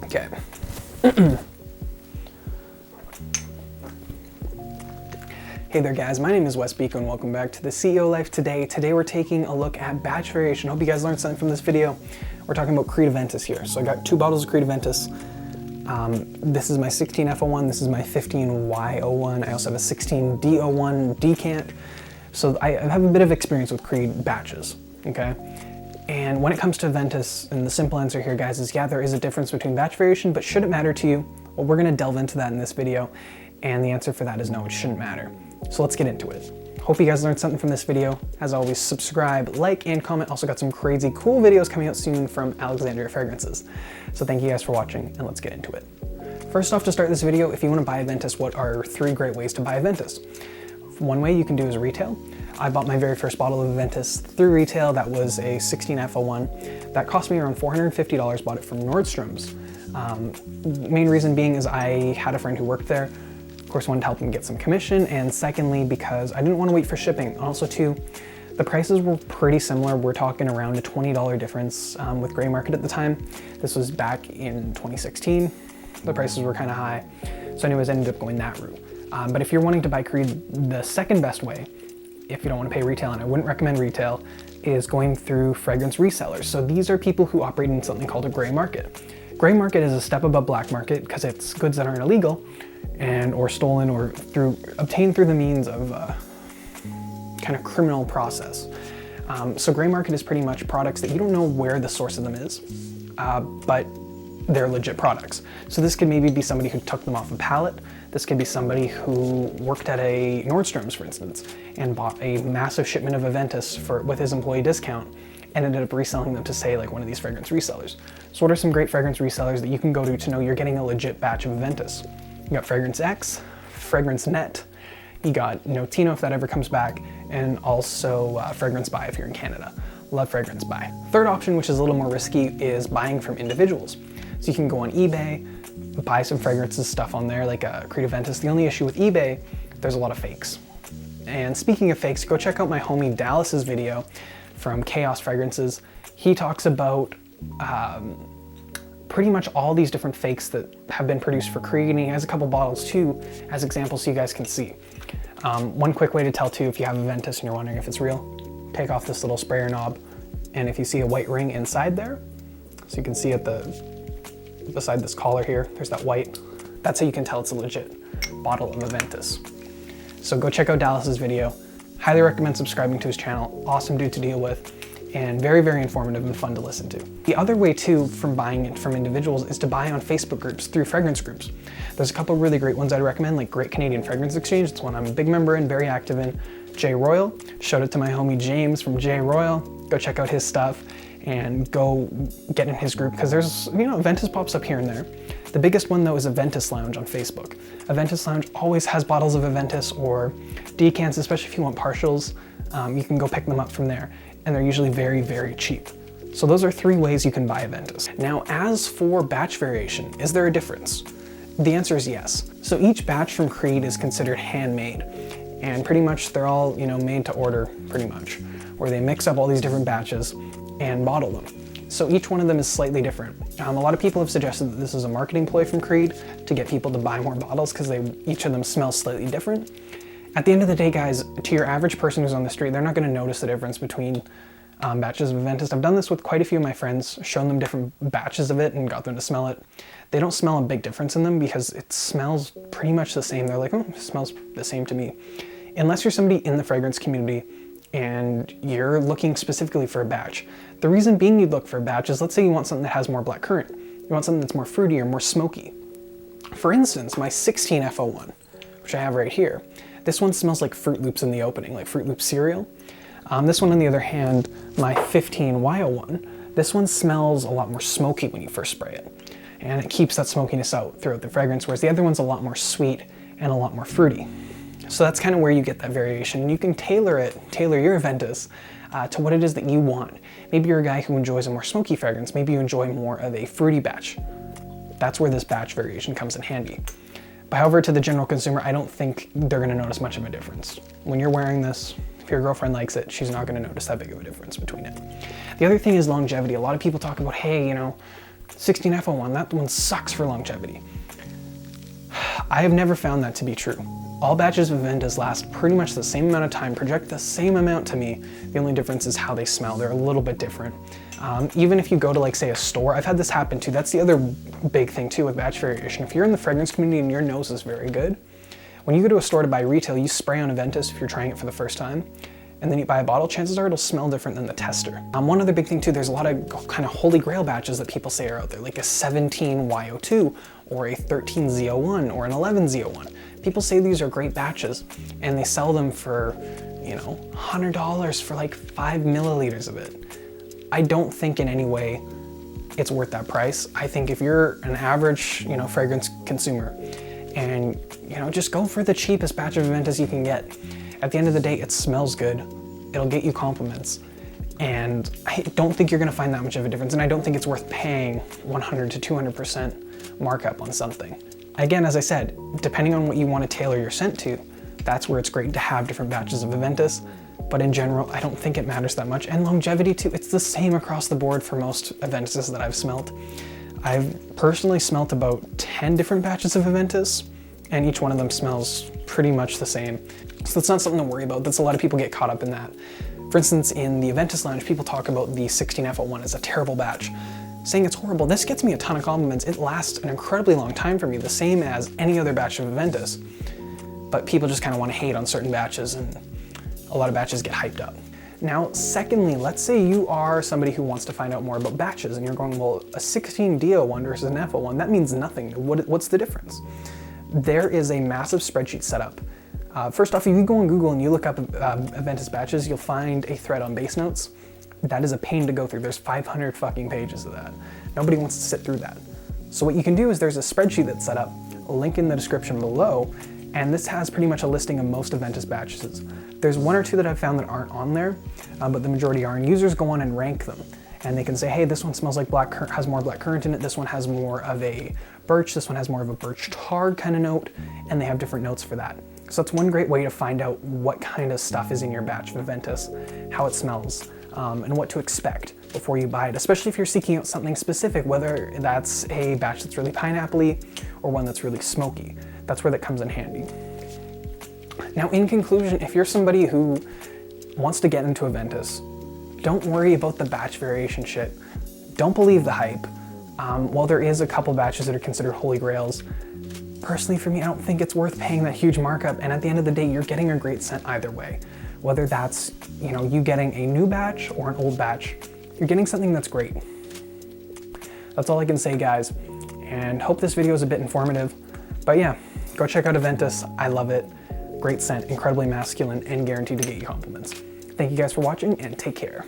Okay. Hey there guys, my name is Wes Beeko and welcome back to the CEO Life Today. Today we're taking a look at batch variation. Hope you guys learned something from this video. We're talking about Creed Aventus here. So I got 2 bottles of Creed Aventus. This is my 16F01, this is my 15Y01. I also have a 16D01 decant. So I have a bit of experience with Creed batches, okay? And when it comes to Aventus, and the simple answer here guys is yeah, there is a difference between batch variation, but should it matter to you? Well, we're gonna delve into that in this video. And the answer for that is no, it shouldn't matter. So let's get into it. Hope you guys learned something from this video. As always, subscribe, like, and comment. Also got some crazy cool videos coming out soon from Alexandria Fragrances. So thank you guys for watching, and let's get into it. First off, to start this video, if you want to buy Aventus, what are 3 great ways to buy Aventus? One way you can do is retail. I bought my very first bottle of Aventus through retail. That was a 16F01. That cost me around $450, bought it from Nordstrom's. Main reason being is I had a friend who worked there. Of course, wanted to help him get some commission, and secondly, because I didn't want to wait for shipping. Also too, the prices were pretty similar. We're talking around a $20 difference with Gray Market at the time. This was back in 2016. The prices were kind of high. So anyways, I ended up going that route. But if you're wanting to buy Creed, the second best way, if you don't want to pay retail, and I wouldn't recommend retail, is going through fragrance resellers. So these are people who operate in something called a gray market. Gray market is a step above black market because it's goods that aren't illegal and or stolen or obtained through the means of kind of criminal process. So gray market is pretty much products that you don't know where the source of them is, but they're legit products. So this could maybe be somebody who took them off a pallet. This could be somebody who worked at a Nordstrom's, for instance, and bought a massive shipment of Aventus with his employee discount and ended up reselling them to, say, like one of these fragrance resellers. So what are some great fragrance resellers that you can go to know you're getting a legit batch of Aventus? You got Fragrance X, Fragrance Net, you got Notino if that ever comes back, and also Fragrance Buy if you're in Canada. Love Fragrance Buy. Third option, which is a little more risky, is buying from individuals. So you can go on eBay, buy some fragrances stuff on there, like Creed Aventus. The only issue with eBay, there's a lot of fakes. And speaking of fakes, go check out my homie Dallas's video from Chaos Fragrances. He talks about pretty much all these different fakes that have been produced for Creed, and he has a couple bottles too as examples so you guys can see. One quick way to tell too, if you have Aventus and you're wondering if it's real, take off this little sprayer knob, and if you see a white ring inside there, so you can see at beside this collar here, there's that white, that's how you can tell it's a legit bottle of Aventus. So go check out Dallas's video. Highly recommend subscribing to his channel. Awesome dude to deal with, and very, very informative and fun to listen to. The other way too from buying it from individuals is to buy on Facebook groups through fragrance groups. There's a couple really great ones I'd recommend, like Great Canadian Fragrance Exchange. It's one I'm a big member in, very active in. J Royal, shout out to my homie James from J Royal. Go check out his stuff and go get in his group, because there's, Aventus pops up here and there. The biggest one though is Aventus Lounge on Facebook. Aventus Lounge always has bottles of Aventus or decants, especially if you want partials. You can go pick them up from there, and they're usually very, very cheap. So those are 3 ways you can buy Aventus. Now, as for batch variation, is there a difference? The answer is yes. So each batch from Creed is considered handmade, and pretty much they're all, made to order pretty much, where they mix up all these different batches and bottle them. So each one of them is slightly different. A lot of people have suggested that this is a marketing ploy from Creed to get people to buy more bottles because each of them smell slightly different. At the end of the day, guys, to your average person who's on the street, they're not going to notice the difference between batches of Aventus. I've done this with quite a few of my friends, shown them different batches of it and got them to smell it. They don't smell a big difference in them because it smells pretty much the same. They're like, oh, it smells the same to me. Unless you're somebody in the fragrance community and you're looking specifically for a batch. The reason being you'd look for a batch is, let's say you want something that has more black currant. You want something that's more fruity or more smoky. For instance, my 16F01, which I have right here, this one smells like Fruit Loops in the opening, like Fruit Loops cereal. This one, on the other hand, my 15Y01, this one smells a lot more smoky when you first spray it. And it keeps that smokiness out throughout the fragrance, whereas the other one's a lot more sweet and a lot more fruity. So that's kind of where you get that variation. You can tailor your Aventus to what it is that you want. Maybe you're a guy who enjoys a more smoky fragrance. Maybe you enjoy more of a fruity batch. That's where this batch variation comes in handy. But however, to the general consumer, I don't think they're gonna notice much of a difference. When you're wearing this, if your girlfriend likes it, she's not gonna notice that big of a difference between it. The other thing is longevity. A lot of people talk about, hey, 16F01, that one sucks for longevity. I have never found that to be true. All batches of Aventus last pretty much the same amount of time, project the same amount to me. The only difference is how they smell. They're a little bit different. Even if you go to like say a store, I've had this happen too. That's the other big thing too with batch variation. If you're in the fragrance community and your nose is very good, when you go to a store to buy retail, you spray on Aventus if you're trying it for the first time, and then you buy a bottle, chances are it'll smell different than the tester. One other big thing too, there's a lot of kind of holy grail batches that people say are out there, like a 17Y02 or a 13Z01 or an 11Z01. People say these are great batches and they sell them for, you know, $100 for like 5 milliliters of it. I don't think in any way it's worth that price. I think if you're an average, you know, fragrance consumer and, you know, just go for the cheapest batch of Aventus you can get. At the end of the day, it smells good. It'll get you compliments. And I don't think you're gonna find that much of a difference. And I don't think it's worth paying 100 to 200% markup on something. Again, as I said, depending on what you want to tailor your scent to, that's where it's great to have different batches of Aventus. But in general, I don't think it matters that much. And longevity too, it's the same across the board for most Aventuses that I've smelt. I've personally smelt about 10 different batches of Aventus, and each one of them smells pretty much the same. So that's not something to worry about. That's a lot of people get caught up in that. For instance, in the Aventus lounge, people talk about the 16F01 as a terrible batch, saying it's horrible. This gets me a ton of compliments. It lasts an incredibly long time for me, the same as any other batch of Aventus. But people just kind of want to hate on certain batches, and a lot of batches get hyped up. Now, secondly, let's say you are somebody who wants to find out more about batches and you're going, well, a 16D01 versus an F01, that means nothing. What's the difference? There is a massive spreadsheet set up. First off, if you go on Google and you look up Aventus batches, you'll find a thread on base notes. That is a pain to go through. There's 500 fucking pages of that. Nobody wants to sit through that. So what you can do is there's a spreadsheet that's set up, a link in the description below, and this has pretty much a listing of most Aventus batches. There's one or two that I've found that aren't on there, but the majority are, and users go on and rank them. And they can say, hey, this one smells like black currant, has more black currant in it, this one has more of a birch, this one has more of a birch tar kind of note, and they have different notes for that. So that's one great way to find out what kind of stuff is in your batch of Aventus, how it smells, and what to expect before you buy it, especially if you're seeking out something specific, whether that's a batch that's really pineapple-y or one that's really smoky. That's where that comes in handy. Now, in conclusion, if you're somebody who wants to get into Aventus, don't worry about the batch variation shit. Don't believe the hype. While there is a couple batches that are considered holy grails, personally for me, I don't think it's worth paying that huge markup, and at the end of the day, you're getting a great scent either way. Whether that's, you know, you getting a new batch or an old batch, you're getting something that's great. That's all I can say, guys, and hope this video is a bit informative. But yeah, go check out Aventus. I love it. Great scent, incredibly masculine, and guaranteed to get you compliments. Thank you guys for watching, and take care.